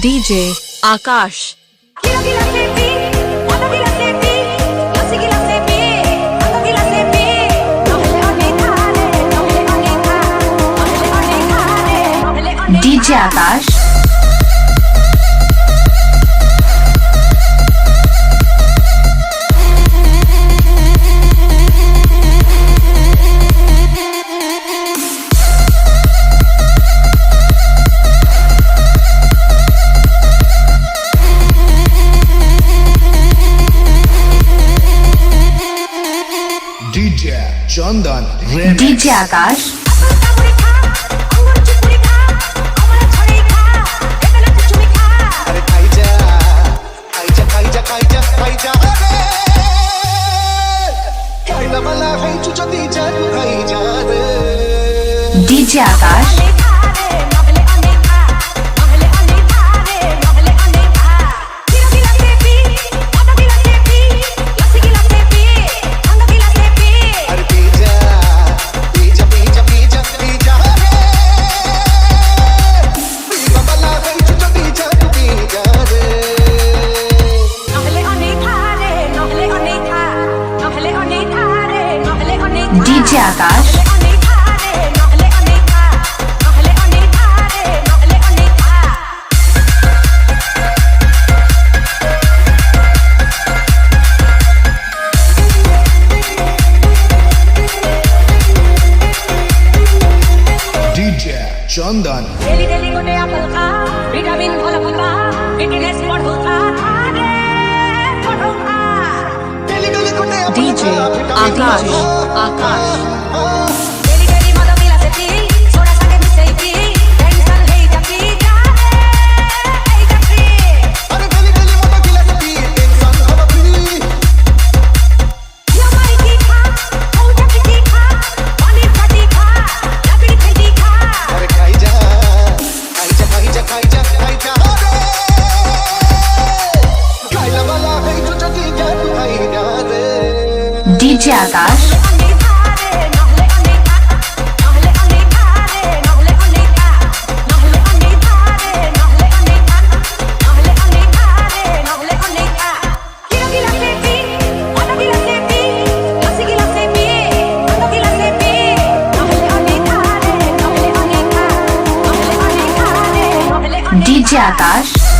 DJ Akash DJ Akash DJ Chandan Remix. DJ Akash DJ Akash DJ Akash DJ Chandan. Daily daily गोटे apple खा vitamin भल पता fitness बढ़ौता रे बढ़ौता DJ Akash daily daily मद मिला से पी सोडा संगे मिसई पी टेंशन हे जाती जा हे जाती या माई की खा ओ जाती की खा पानी पाटी खा लकड़ी खैदी खा DJ Akash DJ Akash